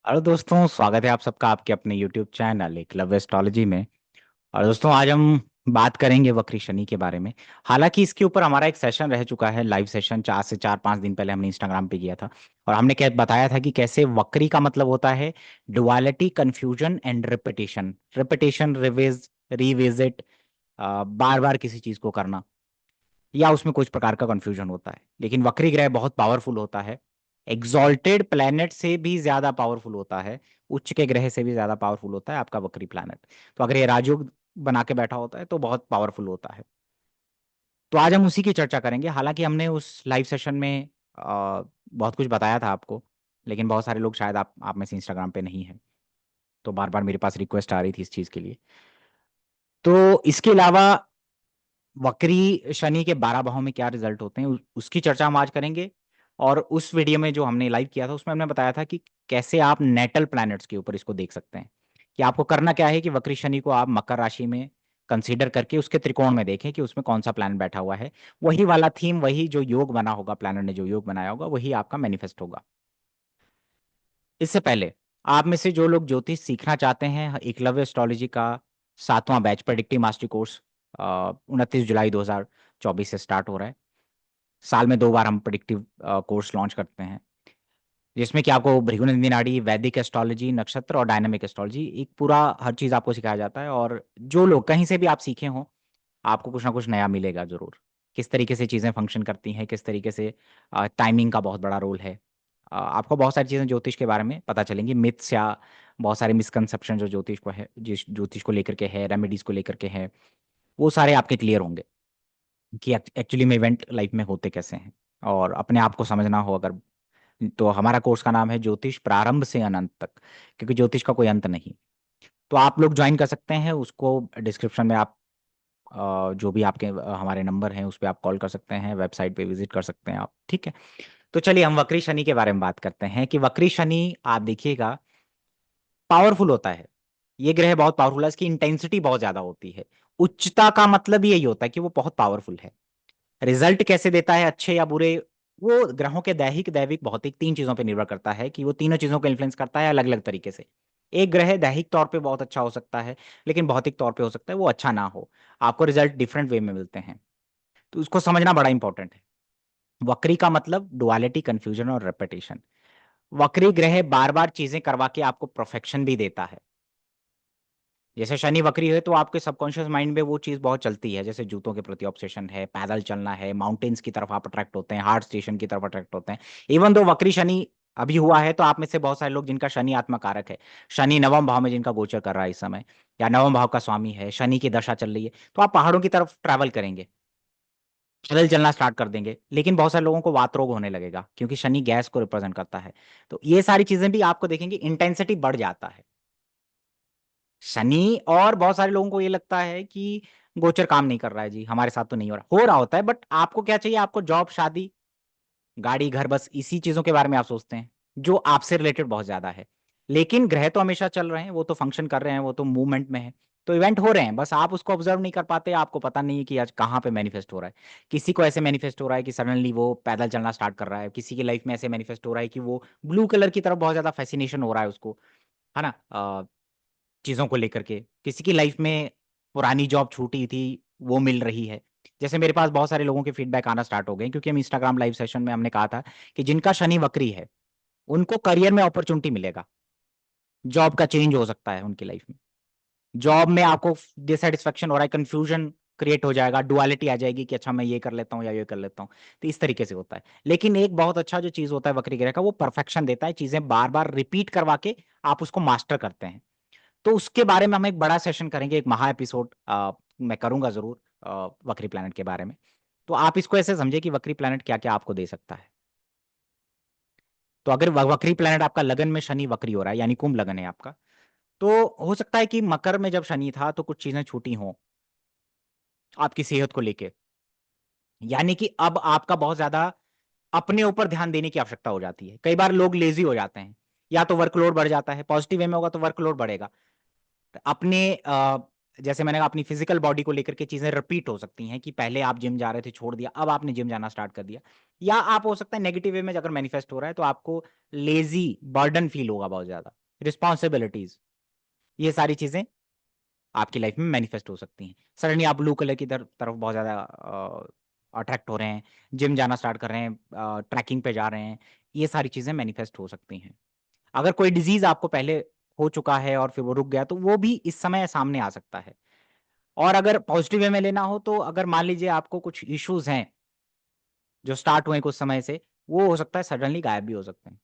और दोस्तों, स्वागत है आप सबका आपके अपने YouTube चैनल एकलव्य एस्ट्रोलॉजी में। और दोस्तों, आज हम बात करेंगे वक्री शनि के बारे में। हालांकि इसके ऊपर हमारा एक सेशन रह चुका है, लाइव सेशन 4 से 5 दिन पहले हमने इंस्टाग्राम पे किया था। और हमने क्या बताया था कि कैसे वक्री का मतलब होता है duality, confusion and repetition. Repetition, revisit, बार बार किसी चीज को करना, या उसमें कुछ प्रकार का कंफ्यूजन होता है। लेकिन वक्री ग्रह बहुत पावरफुल होता है, एग्जॉल्टेड प्लेनेट से भी ज्यादा पावरफुल होता है, उच्च के ग्रह से भी ज्यादा पावरफुल होता है आपका वक्री प्लैनेट। तो अगर ये राजयोग बना के बैठा होता है तो बहुत पावरफुल होता है। तो आज हम उसी की चर्चा करेंगे। हालांकि हमने उस लाइव सेशन में बहुत कुछ बताया था आपको, लेकिन बहुत सारे लोग शायद आप में से इंस्टाग्राम पे नहीं है, तो बार बार मेरे पास रिक्वेस्ट आ रही थी इस चीज के लिए। तो इसके अलावा वक्री शनि के 12 भाव में क्या रिजल्ट होते हैं उसकी चर्चा हम आज करेंगे। और उस वीडियो में जो हमने लाइव किया था उसमें हमने बताया था कि कैसे आप नेटल प्लैनेट्स के ऊपर इसको देख सकते हैं। कि आपको करना क्या है कि वक्री शनि को आप मकर राशि में कंसीडर करके उसके त्रिकोण में देखें कि उसमें कौन सा प्लैनेट बैठा हुआ है। वही वाला थीम, वही जो योग बना होगा, प्लैनेट ने जो योग बनाया होगा वही आपका मैनिफेस्ट होगा। इससे पहले आप में से जो लोग ज्योतिष सीखना चाहते हैं, एकलव्य एस्ट्रोलॉजी का 7वां बैच प्रेडिक्टिव मास्टरी कोर्स 29 जुलाई 2024 से स्टार्ट हो रहा है। साल में 2 बार हम प्रेडिक्टिव कोर्स लॉन्च करते हैं, जिसमें कि आपको भृगुनंदी नाड़ी, वैदिक एस्ट्रोलॉजी, नक्षत्र और डायनामिक एस्ट्रोलॉजी, एक पूरा हर चीज आपको सिखाया जाता है। और जो लोग कहीं से भी आप सीखे हों, आपको कुछ ना कुछ नया मिलेगा जरूर। किस तरीके से चीजें फंक्शन करती हैं, किस तरीके से टाइमिंग का बहुत बड़ा रोल है। आपको बहुत सारी चीजें ज्योतिष के बारे में पता चलेंगी, मिथ्स या बहुत सारे मिसकंसेप्शन जो ज्योतिष को है, जिस ज्योतिष को लेकर के है, रेमेडीज को लेकर के है, वो सारे आपके क्लियर होंगे कि एक्चुअली में इवेंट लाइफ में होते कैसे हैं। और अपने आप को समझना हो अगर, तो हमारा कोर्स का नाम है ज्योतिष प्रारंभ से अनंत तक, क्योंकि ज्योतिष का कोई अंत नहीं। तो आप लोग ज्वाइन कर सकते हैं उसको। डिस्क्रिप्शन में आप जो भी आपके हमारे नंबर हैं उस पर आप कॉल कर सकते हैं, वेबसाइट पे विजिट कर सकते हैं आप, ठीक है। तो चलिए हम वक्री शनि के बारे में बात करते हैं कि वक्री शनि आप देखिएगा पावरफुल होता है। ये ग्रह बहुत पावरफुल है, इसकी इंटेंसिटी बहुत ज्यादा होती है। उच्चता का मतलब यही होता है कि वो बहुत पावरफुल है। रिजल्ट कैसे देता है, अच्छे या बुरे, वो ग्रहों के दैहिक, दैविक, भौतिक 3 चीजों पर निर्भर करता है कि वो तीनों चीजों को इन्फ्लुएंस करता है अलग अलग तरीके से। एक ग्रह दैहिक तौर पे बहुत अच्छा हो सकता है, लेकिन भौतिक तौर पे हो सकता है वो अच्छा ना हो। आपको रिजल्ट डिफरेंट वे में मिलते हैं, तो उसको समझना बड़ा इंपॉर्टेंट है। वक्री का मतलब डुअलिटी, कंफ्यूजन और रेपिटेशन। वक्री ग्रह बार बार चीजें करवा के आपको परफेक्शन भी देता है। जैसे शनि वक्री है तो आपके सबकॉन्शियस माइंड में वो चीज बहुत चलती है, जैसे जूतों के प्रति ऑब्सेशन है, पैदल चलना है, माउंटेन्स की तरफ आप अट्रैक्ट होते हैं, हार्ट स्टेशन की तरफ अट्रैक्ट होते हैं। इवन दो वक्री शनि अभी हुआ है, तो आप में से बहुत सारे लोग जिनका शनि आत्मकारक है, शनि नवम भाव में जिनका गोचर कर रहा है इस समय, या नवम भाव का स्वामी है, शनि की दशा चल रही है, तो आप पहाड़ों की तरफ ट्रैवल करेंगे, पैदल चलना स्टार्ट कर देंगे। लेकिन बहुत सारे लोगों को वात रोग होने लगेगा, क्योंकि शनि गैस को रिप्रेजेंट करता है। तो ये सारी चीजें भी आपको देखेंगे, इंटेंसिटी बढ़ जाता है शनि। और बहुत सारे लोगों को ये लगता है कि गोचर काम नहीं कर रहा है जी, हमारे साथ तो नहीं हो रहा होता है, बट आपको क्या चाहिए, आपको जॉब, शादी, गाड़ी, घर, बस इसी चीजों के बारे में आप सोचते हैं जो आपसे रिलेटेड बहुत ज्यादा है। लेकिन ग्रह तो हमेशा चल रहे हैं, वो तो फंक्शन कर रहे हैं, वो तो मूवमेंट में है, तो इवेंट हो रहे हैं, बस आप उसको ऑब्जर्व नहीं कर पाते, आपको पता नहीं है कि आज कहाँ पे मैनिफेस्ट हो रहा है। किसी को ऐसे मैनिफेस्ट हो रहा है कि सडनली वो पैदल चलना स्टार्ट कर रहा है, किसी की लाइफ में ऐसे मैनिफेस्ट हो रहा है कि वो ब्लू कलर की तरफ बहुत ज्यादा फैसिनेशन हो रहा है उसको, है ना, चीज़ों को लेकर के। किसी की लाइफ में पुरानी जॉब छूटी थी, वो मिल रही है। जैसे मेरे पास बहुत सारे लोगों के फीडबैक आना स्टार्ट हो गए, क्योंकि हम इंस्टाग्राम लाइव सेशन में हमने कहा था कि जिनका शनि वक्री है उनको करियर में अपॉर्चुनिटी मिलेगा, जॉब का चेंज हो सकता है उनकी लाइफ में। जॉब में आपको डिससेटिस्फेक्शन हो रहा है, कंफ्यूजन क्रिएट हो जाएगा, डुअलिटी आ जाएगी कि अच्छा मैं ये कर लेता हूँ या ये कर लेता हूँ। तो इस तरीके से होता है। लेकिन एक बहुत अच्छा जो चीज होता है वक्री ग्रह का, वो परफेक्शन देता है, चीजें बार बार रिपीट करवा के आप उसको मास्टर करते हैं। तो उसके बारे में हम एक बड़ा सेशन करेंगे, एक महा एपिसोड मैं करूंगा जरूर वक्री प्लैनेट के बारे में। तो आप इसको ऐसे समझे कि वक्री प्लैनेट क्या क्या आपको दे सकता है। तो अगर वक्री प्लैनेट आपका लगन में शनि वक्री हो रहा है, यानी कुंभ लगन है आपका, तो हो सकता है कि मकर में जब शनि था तो कुछ चीजें छूटी हों आपकी सेहत को लेके। यानी कि अब आपका बहुत ज्यादा अपने ऊपर ध्यान देने की आवश्यकता हो जाती है। कई बार लोग लेजी हो जाते हैं, या तो वर्कलोड बढ़ जाता है, पॉजिटिव वे में होगा तो वर्कलोड बढ़ेगा, अपने जैसे मैंने कहा अपनी फिजिकल बॉडी को लेकर के चीजें रिपीट हो सकती हैं कि पहले आप जिम जा रहे थे, छोड़ दिया, अब आपने जिम जाना स्टार्ट कर दिया। या आप हो सकता है नेगेटिव वे में अगर मैनिफेस्ट हो रहा है तो आपको लेजी बर्डन फील होगा बहुत ज्यादा, रिस्पॉन्सिबिलिटीज, ये सारी चीजें आपकी लाइफ में मैनिफेस्ट हो सकती हैं। सडनली आप ब्लू कलर की तरफ बहुत ज्यादा अट्रैक्ट हो रहे हैं, जिम जाना स्टार्ट कर रहे हैं, ट्रैकिंग पे जा रहे हैं, ये सारी चीजें मैनिफेस्ट हो सकती हैं। अगर कोई डिजीज आपको पहले हो चुका है और फिर वो रुक गया तो वो भी इस समय सामने आ सकता है। और अगर पॉजिटिव वे में लेना हो तो अगर मान लीजिए आपको कुछ इश्यूज हैं जो स्टार्ट हुए कुछ समय से, वो हो सकता है सडनली गायब भी हो सकते हैं,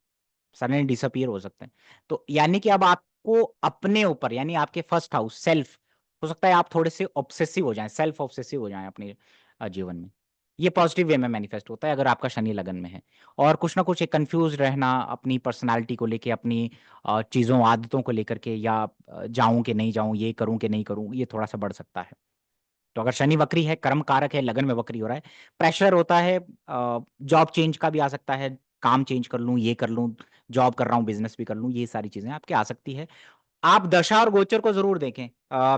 सडनली डिसअपीयर हो सकते हैं। तो यानी कि अब आपको अपने ऊपर, यानी आपके फर्स्ट हाउस सेल्फ, हो सकता है आप थोड़े से ऑब्सेसिव हो जाएं, सेल्फ ऑब्सेसिव हो जाएं अपने जीवन में। ये पॉजिटिव वे में मैनिफेस्ट होता है अगर आपका शनि लगन में है। और कुछ ना कुछ एक कंफ्यूज रहना अपनी पर्सनालिटी को लेके, अपनी चीजों आदतों को लेकर के, या जाऊं कि नहीं जाऊं, ये करूं कि नहीं करूं, ये थोड़ा सा बढ़ सकता है। तो अगर शनि वक्री है, कर्म कारक है, लगन में वक्री हो रहा है, प्रेशर होता है, जॉब चेंज का भी आ सकता है, काम चेंज कर लूं, ये कर लूं, जॉब कर रहा हूं, बिजनेस भी कर लूं, ये सारी चीजें आपके आ सकती है। आप दशा और गोचर को जरूर देखें,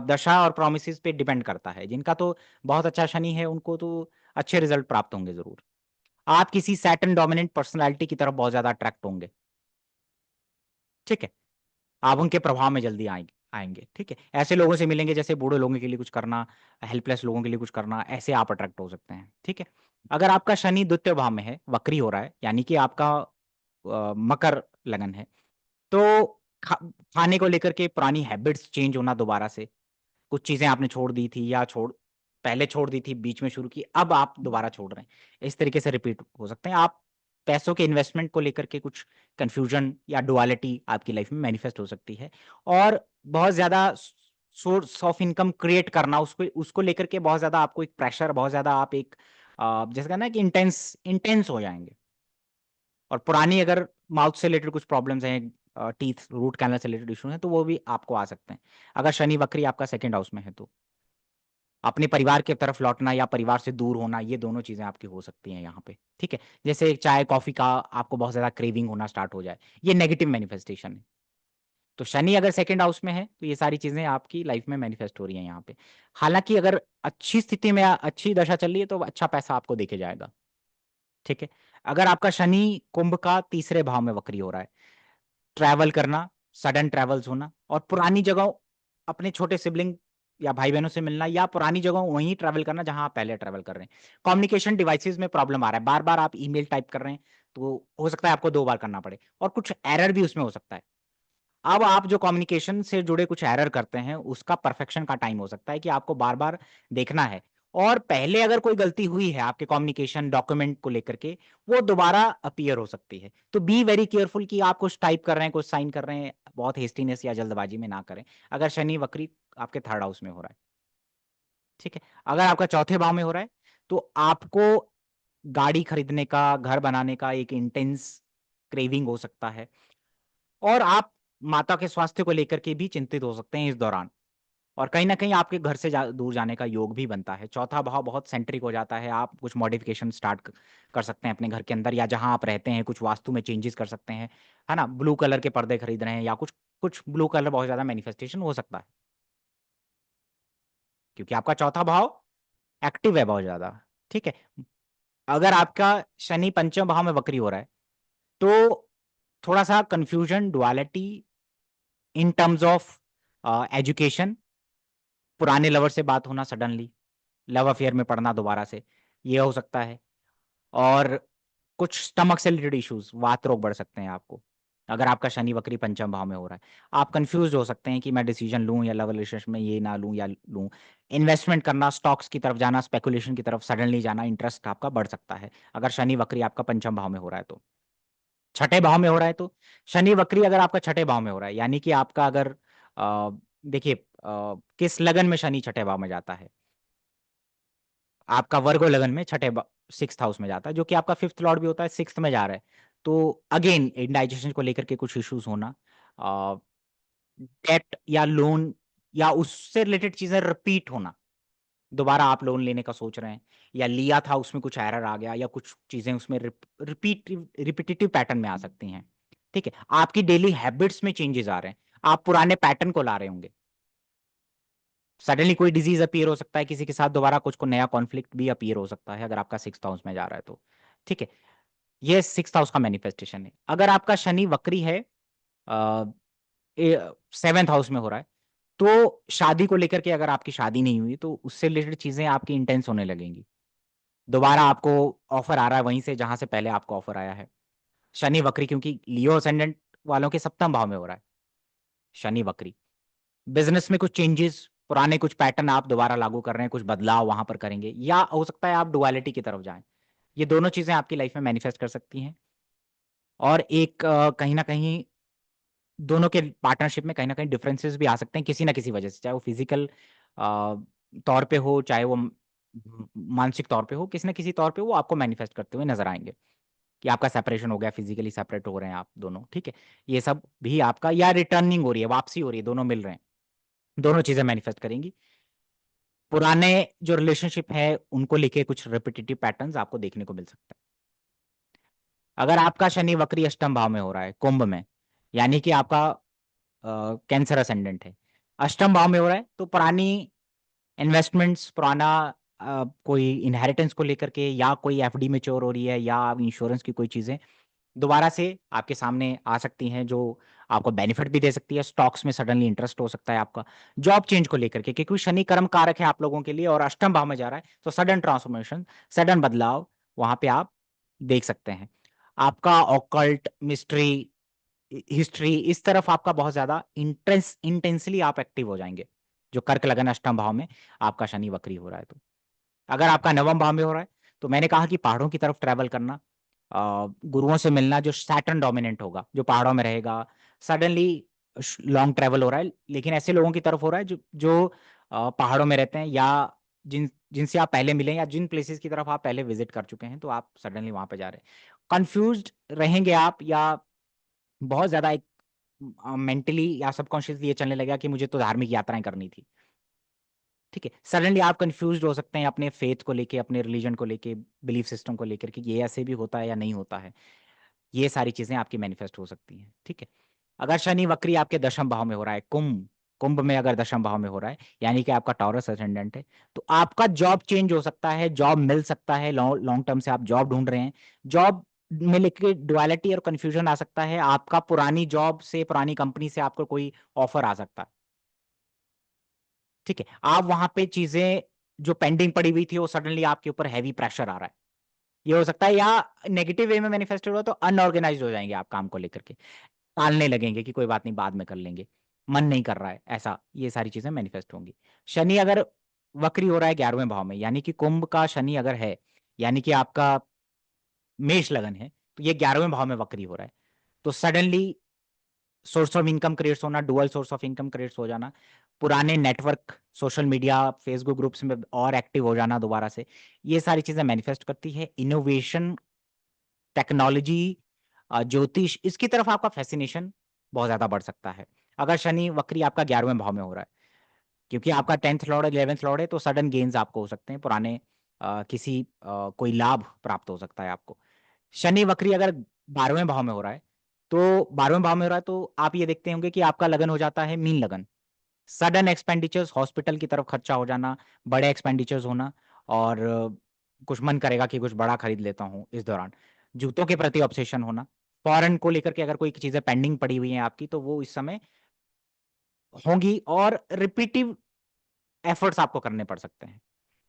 दशा और प्रोमिसेस पे डिपेंड करता है। जिनका तो बहुत अच्छा शनि है उनको तो अच्छे रिजल्ट प्राप्त होंगे जरूर। आप किसी सैटर्न डोमिनेंट पर्सनालिटी की तरफ बहुत ज्यादा अट्रैक्ट होंगे, ठीक है, आप उनके प्रभाव में जल्दी आएँगे आएँगे, ठीक है? ऐसे लोगों से मिलेंगे जैसे बूढ़े लोगों के लिए कुछ करना, हेल्पलेस लोगों के लिए कुछ करना, ऐसे आप अट्रैक्ट हो सकते हैं, ठीक है? अगर आपका शनि द्वितीय भाव में है, वक्री हो रहा है, यानी कि आपका मकर लगन है, तो खाने को लेकर के पुरानी हैबिट्स चेंज होना दोबारा से, कुछ चीज़ें आपने छोड़ दी थी या पहले छोड़ दी थी, बीच में शुरू की, अब आप दोबारा छोड़ रहे हैं। इस तरीके से रिपीट हो सकते हैं। आप पैसों के इन्वेस्टमेंट को लेकर के कुछ कन्फ्यूजन या डुअलिटी आपकी लाइफ में मैनिफेस्ट हो सकती है। और बहुत ज़्यादा सोर्स ऑफ इनकम क्रिएट करना, उसको उसको लेकर के बहुत ज़्यादा आपको एक प्रेशर, बहुत ज़्यादा आप एक जैसे कहना है कि इंटेंस इंटेंस हो जाएँगे। और पुरानी अगर माउथ से रिलेटेड कुछ प्रॉब्लम्स हैं, टीथ, रूट कैनल से रिलेटेड इश्यू हैं, तो वो भी आपको आ सकते हैं। अगर शनि वक्री आपका सेकंड हाउस में है तो। अपने परिवार की तरफ लौटना या परिवार से दूर होना, ये दोनों चीज़ें आपकी हो सकती हैं यहाँ पे, ठीक है? जैसे चाय, कॉफ़ी का आपको बहुत ज़्यादा क्रेविंग होना स्टार्ट हो जाए, ये नेगेटिव मैनिफेस्टेशन है। तो शनि अगर सेकंड हाउस में है, तो ये सारी चीज़ें आपकी लाइफ में मैनिफेस्ट हो रही हैं यहाँ पे। हालाँकि अगर अच्छी स्थिति में अच्छी दशा चल रही है, तो अच्छा पैसा आपको देके जाएगा, ठीक है? अगर आपका शनि कुंभ का तीसरे भाव में वक्री हो रहा है, ट्रैवल करना, सडन ट्रैवल्स होना और पुरानी जगहों, अपने छोटे सिबलिंग या भाई-बहनों से मिलना या पुरानी जगहों वहीं ट्रैवल करना जहाँ आप पहले ट्रैवल कर रहे हैं। कम्युनिकेशन डिवाइसेज़ में प्रॉब्लम आ रहा है, बार-बार आप ईमेल टाइप कर रहे हैं, तो हो सकता है आपको 2 बार करना पड़े और कुछ एरर भी उसमें हो सकता है। अब आप जो कम्युनिकेशन से जुड़े कुछ एरर करते हैं, उसका परफेक्शन का टाइम हो सकता है कि आपको बार-बार देखना है। और पहले अगर कोई गलती हुई है आपके कम्युनिकेशन डॉक्यूमेंट को लेकर के, वो दोबारा अपीयर हो सकती है। तो बी वेरी केयरफुल कि आप कुछ टाइप कर रहे हैं, कुछ साइन कर रहे हैं, बहुत हेस्टीनेस या जल्दबाजी में ना करें। अगर शनि वक्री आपके थर्ड हाउस में हो रहा है, ठीक है? अगर आपका चौथे भाव में हो रहा है, तो आपको गाड़ी खरीदने का, घर बनाने का एक इंटेंस क्रेविंग हो सकता है। और आप माता के स्वास्थ्य को लेकर के भी चिंतित हो सकते हैं इस दौरान। और कहीं न कहीं आपके घर से दूर जाने का योग भी बनता है। चौथा भाव बहुत सेंट्रिक हो जाता है, आप कुछ मॉडिफ़िकेशन स्टार्ट कर सकते हैं अपने घर के अंदर या जहाँ आप रहते हैं, कुछ वास्तु में चेंजेज़ कर सकते हैं, है ना? ब्लू कलर के पर्दे खरीद रहे हैं या कुछ कुछ ब्लू कलर बहुत ज़्यादा मैनिफेस्टेशन हो सकता है, क्योंकि आपका चौथा भाव एक्टिव है बहुत ज़्यादा, ठीक है? अगर आपका शनि पंचम भाव में वक्री हो रहा है, तो थोड़ा-सा confusion, duality in terms of education, पुराने लवर से बात होना सडनली, लव अफेयर में पड़ना दोबारा से, ये हो सकता है। और कुछ स्टमक से रिलेटेड इश्यूज़, वात रोग बढ़ सकते हैं आपको, अगर आपका शनि वक्री पंचम भाव में हो रहा है। आप कन्फ्यूज़्ड हो सकते हैं कि मैं डिसीज़न लूँ या लव रिलेशनशिप में ये ना लूँ या लूँ। इन्वेस्टमेंट करना, स्टॉक्स की तरफ जाना, स्पेकुलेशन की तरफ सडनली जाना, इंटरेस्ट आपका बढ़ सकता है, अगर शनि वक्री आपका पंचम भाव में हो रहा है तो। छठे भाव में हो रहा है तो, शनि वक्री अगर आपका छठे भाव में हो रहा है, यानी कि आपका अगर देखिए किस लगन में शनि छठे भाव में जाता है, आपका वर्गो लगन में सिक्स्थ हाउस में जाता है, जो कि आपका फिफ्थ लॉर्ड भी होता है, सिक्स्थ में जा रहा है। तो अगेन इंडाइजेशन को लेकर के कुछ इश्यूज होना, डेट या लोन या उससे रिलेटेड चीजें रिपीट होना, दोबारा आप लोन लेने का सोच रहे हैं या लिया था उसमें कुछ एरर आ गया या कुछ चीजें उसमें रिपीटिटिव पैटर्न में आ सकती हैं, ठीक है? आपकी डेली हैबिट्स में चेंजेस आ रहे हैं, आप पुराने पैटर्न को ला रहे होंगे, सडनली कोई डिजीज अपीयर हो सकता है किसी के साथ, दोबारा कुछ को नया कॉन्फ्लिक्ट भी अपीयर हो सकता है अगर आपका 6th हाउस में जा रहा है तो। ठीक है, ये 6th हाउस का मैनिफेस्टेशन है। अगर आपका शनि वक्री है 7th हाउस में हो रहा है, तो शादी को लेकर के अगर आपकी शादी नहीं हुई तो उससे रिलेटेड चीजें आपकी इंटेंस होने लगेंगी। दोबारा आपको ऑफर आ रहा है वहीं से जहां से पहले आपको ऑफर आया है। शनि वक्री क्योंकि लियो असेंडेंट वालों के 7वें भाव में हो रहा है शनि वक्री। बिजनेस में कुछ चेंजेस, पुराने कुछ पैटर्न आप दोबारा लागू कर रहे हैं, कुछ बदलाव वहां पर करेंगे, या हो सकता है आप डुअलिटी की तरफ जाएं। ये दोनों चीजें आपकी लाइफ में मैनिफेस्ट कर सकती हैं। और एक कहीं ना कहीं दोनों के पार्टनरशिप में कहीं ना कहीं डिफरेंसेस भी आ सकते हैं किसी ना किसी वजह से, चाहे वो फिजिकल तौर पे हो, चाहे वो मानसिक तौर पे हो, किसी ना किसी तौर पे वो आपको मैनिफेस्ट करते हुए नजर आएंगे कि आपका सेपरेशन हो गया, फिजिकली सेपरेट हो रहे हैं आप दोनों। ठीक है, ये सब भी आपका, या रिटर्निंग हो रही है, वापसी हो रही है, दोनों मिल रहे हैं, दोनों चीजें मैनिफेस्ट करेंगी। पुराने जो रिलेशनशिप है उनको लेके कुछ रिपीटेटिव पैटर्न्स आपको देखने को मिल सकता है। अगर आपका शनि वक्री अष्टम भाव में हो रहा है कुंभ में, यानी कि आपका कैंसर असेंडेंट है, अष्टम भाव में हो रहा है, तो पुरानी इन्वेस्टमेंट्स, पुराना कोई इनहेरिटेंस को लेकर के, या कोई एफडी मैच्योर हो रही है, या इंश्योरेंस की कोई चीजें दोबारा से आपके सामने आ सकती हैं जो आपको बेनिफिट भी दे सकती है। स्टॉक्स में सडनली इंटरेस्ट हो सकता है आपका, जॉब चेंज को लेकर के, क्योंकि शनि कर्म कारक है आप लोगों के लिए और अष्टम भाव में जा रहा है, तो सडन ट्रांसफॉर्मेशन, सडन बदलाव वहां पे आप देख सकते हैं। आपका ऑकल्ट, मिस्ट्री, हिस्ट्री, इस तरफ आपका बहुत ज्यादा इंटेंसली आप एक्टिव हो जाएंगे, जो कर्क लगन अष्टम भाव में आपका शनि वक्री हो रहा है तो। अगर आपका नवम भाव में हो रहा है, तो मैंने कहा कि पहाड़ों की तरफ ट्रैवल करना, गुरुओं से मिलना, जो सैटर्न डोमिनेंट होगा, जो पहाड़ों में रहेगा, सडनली लॉन्ग ट्रैवल हो रहा है, लेकिन ऐसे लोगों की तरफ हो रहा है जो पहाड़ों में रहते हैं, या जिनसे आप पहले मिले, या जिन प्लेसेस की तरफ आप पहले विजिट कर चुके हैं, तो आप सडनली वहां पे जा रहे हैं। कंफ्यूज्ड रहेंगे आप, या बहुत ज्यादा एक मेंटली या सबकॉन्शियसली ये चलने लगा कि मुझे तो धार्मिक यात्राएं करनी थी। ठीक है, सडनली आप कंफ्यूज्ड हो सकते हैं अपने फेथ को लेके, अपने रिलीजन को लेके, बिलीफ सिस्टम को लेकर कि ये ऐसे भी होता है या नहीं होता है। ये सारी चीजें आपकी मैनिफेस्ट हो सकती हैं। ठीक है, अगर शनि वक्री आपके दशम भाव में हो रहा है, कुंभ कुंभ में अगर दशम भाव में हो रहा है, यानी कि आपका टॉरस असेंडेंट है, तो आपका जॉब चेंज हो सकता है, जॉब मिल सकता है, लॉन्ग टर्म से आप जॉब ढूंढ रहे हैं, जॉब में लेके डुअलिटी और कंफ्यूजन आ सकता है, आपका पुरानी जॉब से, पुरानी कंपनी से आपको कोई ऑफर आ सकता है। ठीक है, आप वहां पे चीजें जो पेंडिंग पड़ी हुई थी, वो सडनली आपके ऊपर हैवी प्रेशर आ रहा है, ये हो सकता है। या नेगेटिव वे में मैनिफेस्ट हुआ तो अनऑर्गेनाइज हो जाएंगे आप काम को लेकर के, टालने लगेंगे कि कोई बात नहीं बाद में कर लेंगे, मन नहीं कर रहा है ऐसा, ये सारी चीजें मैनिफेस्ट होंगी। शनि अगर वक्री हो रहा है 11वें भाव में, यानी कि कुंभ का शनि अगर है, यानी कि आपका मेष लगन है, तो ये 11वें भाव में वक्री हो रहा है, तो suddenly source of income creates होना, dual source of income creates हो जाना, पुराने network, social media, Facebook groups में और एक्टिव हो जाना दोबारा से, ये सारी चीजें मैनिफेस्ट करती है। इनोवेशन, टेक्नोलॉजी, ज्योतिष, इसकी तरफ आपका फैसिनेशन बहुत ज्यादा बढ़ सकता है अगर शनि वक्री आपका 11वें भाव में हो रहा है, क्योंकि आपका 10th लॉर्ड 11th लॉर्ड है, तो सडन गेन्स आपको हो सकते हैं, पुराने किसी कोई लाभ प्राप्त हो सकता है आपको। शनि वक्री अगर 12वें भाव में हो रहा है, तो 12वें भाव में हो रहा है तो आप ये देखते होंगे कि आपका लगन हो जाता है मीन लगन, सडन एक्सपेंडिचर्स, हॉस्पिटल की तरफ खर्चा हो जाना, बड़े एक्सपेंडिचर्स होना, और कुछ मन करेगा कि कुछ बड़ा खरीद लेता हूं इस दौरान, जूतों के प्रति ऑब्सेशन होना, फॉरेन को लेकर के अगर कोई चीजें पेंडिंग पड़ी हुई हैं आपकी, तो वो इस समय होंगी, और रिपीटिव एफर्ट्स आपको करने पड़ सकते हैं।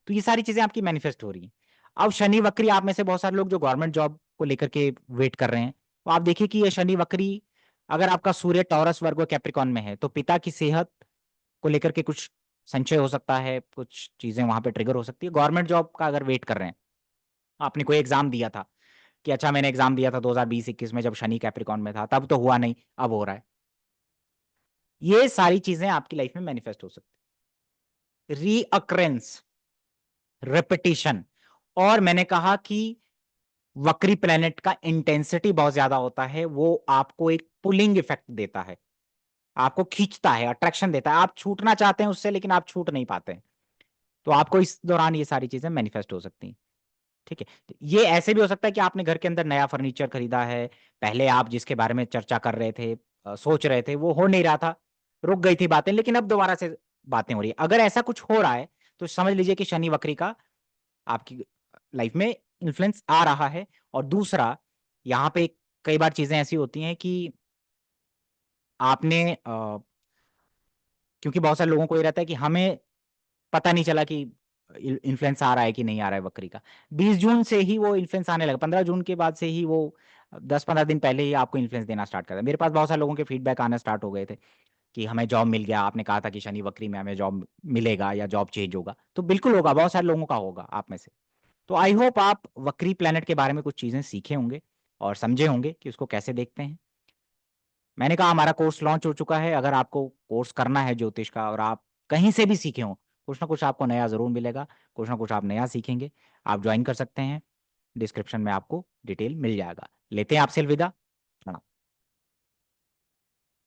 तो ये सारी चीजें आपकी मैनिफेस्ट हो रही हैं। अब शनि वक्री, आप में से बहुत सारे लोग जो गवर्नमेंट जॉब को लेकर के वेट कर रहे हैं, तो आप देखिए कि ये शनि वक्री अगर आपका सूर्य टॉरस वर्ग कैप्रिकॉन में है, तो पिता की सेहत को लेकर के कुछ संशय हो सकता है, कुछ चीजें वहां पे ट्रिगर हो सकती है। गवर्नमेंट जॉब का अगर वेट कर रहे हैं, आपने कोई एग्जाम दिया था कि अच्छा मैंने एग्जाम दिया था 2020-21 में जब शनि कैप्रिकॉन में था, तब तो हुआ नहीं, अब हो रहा है, ये सारी चीजें आपकी लाइफ में मैनिफेस्ट हो सकती है। रीअक्रेंस, रिपीटिशन, और मैंने कहा कि वक्री प्लेनेट का इंटेंसिटी बहुत ज्यादा होता है, वो आपको एक पुलिंग इफेक्ट देता है, आपको खींचता है, अट्रैक्शन देता है, आप छूटना चाहते हैं उससे लेकिन आप छूट नहीं पाते हैं, तो आपको इस दौरान ये सारी चीजें मैनिफेस्ट हो सकती हैं। ठीक है, तो ये ऐसे भी हो सकता है कि आपने घर के अंदर नया फर्नीचर खरीदा है, पहले आप जिसके बारे में चर्चा कर रहे थे, सोच रहे थे, वो हो नहीं रहा था, रुक गई थी बातें, लेकिन अब दोबारा से बातें हो रही है। अगर ऐसा कुछ हो रहा है तो समझ लीजिए कि शनि वक्री का आपकी लाइफ में इन्फ्लुएंस आ रहा है। और दूसरा, यहाँ पे कई बार चीजें ऐसी होती हैं कि आपने क्योंकि बहुत सारे लोगों को ये रहता है कि हमें पता नहीं चला कि इन्फ्लुएंस आ रहा है कि नहीं आ रहा है वक्री का। 20 जून से ही वो इन्फ्लुएंस आने लगा, 15 जून के बाद से ही वो 10-15 दिन पहले ही आपको इन्फ्लुएंस देना स्टार्ट कर दिया। मेरे पास बहुत सारे लोगों के फीडबैक आना स्टार्ट हो गए थे कि हमें जॉब मिल गया, आपने कहा था कि शनि वक्री में हमें जॉब मिलेगा या जॉब चेंज होगा। तो बिल्कुल होगा, बहुत सारे लोगों का होगा आप में से। तो आई होप आप वक्री प्लैनेट के बारे में कुछ चीजें सीखे होंगे और समझे होंगे कि उसको कैसे देखते हैं। मैंने कहा हमारा कोर्स लॉन्च हो चुका है। अगर आपको कोर्स करना है ज्योतिष का और आप कहीं से भी सीखे हो, कुछ ना कुछ आपको नया जरूर मिलेगा, कुछ ना कुछ आप नया सीखेंगे। आप ज्वाइन कर सकते हैं, डिस्क्रिप्शन में आपको डिटेल मिल जाएगा। लेते हैं आपसे अलविदा।